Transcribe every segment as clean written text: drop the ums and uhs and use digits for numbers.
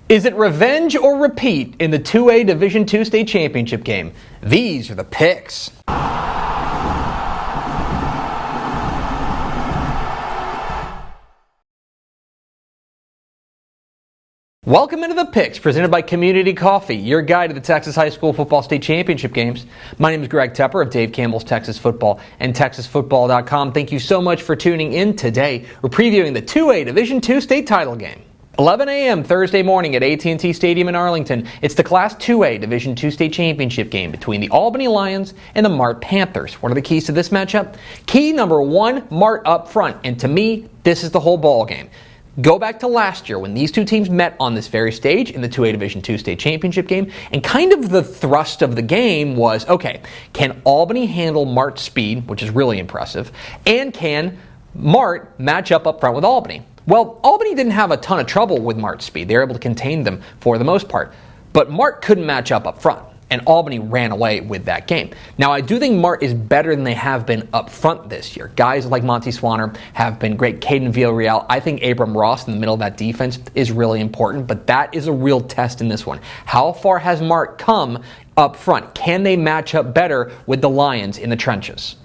Is it revenge or repeat in the 2A Division II state championship game? These are the picks. Welcome into the picks presented by Community Coffee, your guide to the Texas High School Football State Championship games. My name is Greg Tepper of Dave Campbell's Texas Football and TexasFootball.com. Thank you so much for tuning in today. We're previewing the 2A Division II state title game. 11 a.m. Thursday morning at AT&T Stadium in Arlington. It's the Class 2A Division II state championship game between the Albany Lions and the Mart Panthers. What are the keys to this matchup? Key number one, Mart up front. And to me, this is the whole ball game. Go back to last year when these two teams met on this very stage in the 2A Division II state championship game, and kind of the thrust of the game was, okay, can Albany handle Mart's speed, which is really impressive, and can Mart match up front with Albany? Well, Albany didn't have a ton of trouble with Mart's speed. They were able to contain them for the most part, but Mart couldn't match up front. And Albany ran away with that game. Now, I do think Mart is better than they have been up front this year. Guys like Monty Swanner have been great. Caden Villarreal. I think Abram Ross in the middle of that defense is really important, but that is a real test in this one. How far has Mart come up front? Can they match up better with the Lions in the trenches?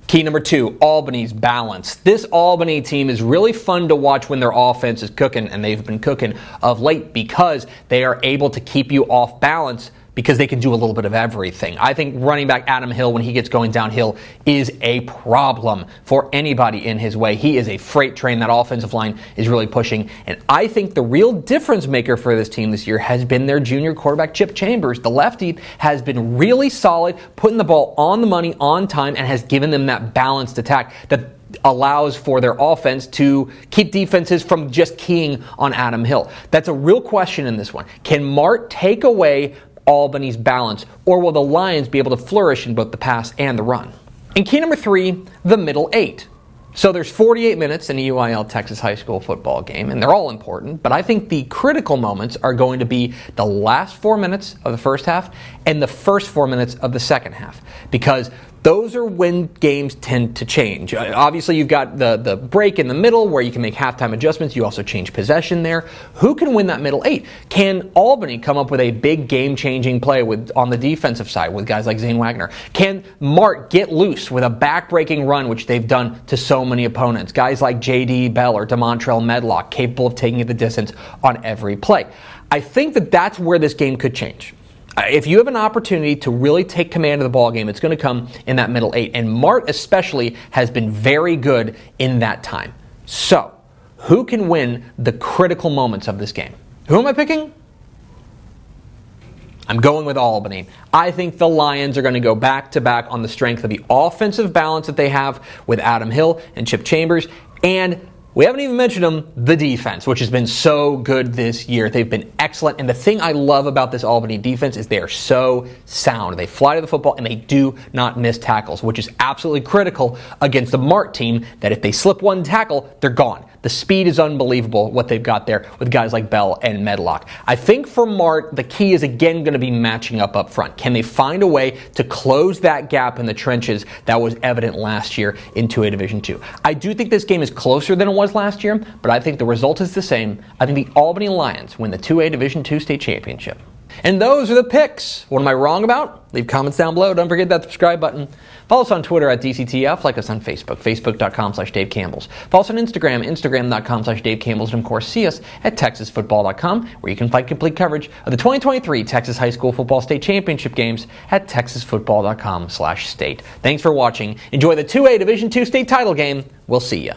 Key number two, Albanys Balance. This Albany team is really fun to watch when their offense is cooking, and they've been cooking of late because they are able to keep you off balance because they can do a little bit of everything. I think running back Adam Hill, when he gets going downhill, is a problem for anybody in his way. He is a freight train. That offensive line is really pushing. And I think the real difference maker for this team this year has been their junior quarterback, Chip Chambers. The lefty has been really solid, putting the ball on the money on time, and has given them that balanced attack that allows for their offense to keep defenses from just keying on Adam Hill. That's a real question in this one. Can Mart take away Albany's balance, or will the Lions be able to flourish in both the pass and the run? And key number three, the middle eight. So there's 48 minutes in a UIL Texas high school football game, and they're all important, but I think the critical moments are going to be the last 4 minutes of the first half and the first 4 minutes of the second half, because those are when games tend to change. Obviously, you've got the break in the middle where you can make halftime adjustments. You also change possession there. Who can win that middle eight? Can Albany come up with a big game-changing play on the defensive side with guys like Zane Wagner? Can Mart get loose with a back-breaking run, which they've done to so many opponents? Guys like J.D. Bell or DeMontrell Medlock capable of taking it the distance on every play. I think that's where this game could change. If you have an opportunity to really take command of the ball game, it's going to come in that middle eight. And Mart especially has been very good in that time. So, who can win the critical moments of this game? Who am I picking? I'm going with Albany. I think the Lions are going to go back-to-back on the strength of the offensive balance that they have with Adam Hill and Chip Chambers, and we haven't even mentioned them, the defense, which has been so good this year. They've been excellent. And the thing I love about this Albany defense is they are so sound. They fly to the football and they do not miss tackles, which is absolutely critical against the Mart team that if they slip one tackle, they're gone. The speed is unbelievable, what they've got there with guys like Bell and Medlock. I think for Mart, the key is again going to be matching up front. Can they find a way to close that gap in the trenches that was evident last year in 2A Division II? I do think this game is closer than it was last year, but I think the result is the same. I think the Albany Lions win the 2A Division II state championship. And those are the picks. What am I wrong about? Leave comments down below. Don't forget that subscribe button. Follow us on Twitter at DCTF. Like us on Facebook, Facebook.com/Dave Campbells. Follow us on Instagram, Instagram.com/Dave Campbells. And of course, see us at TexasFootball.com, where you can find complete coverage of the 2023 Texas High School Football State Championship games at TexasFootball.com/state. Thanks for watching. Enjoy the 2A Division II state title game. We'll see you.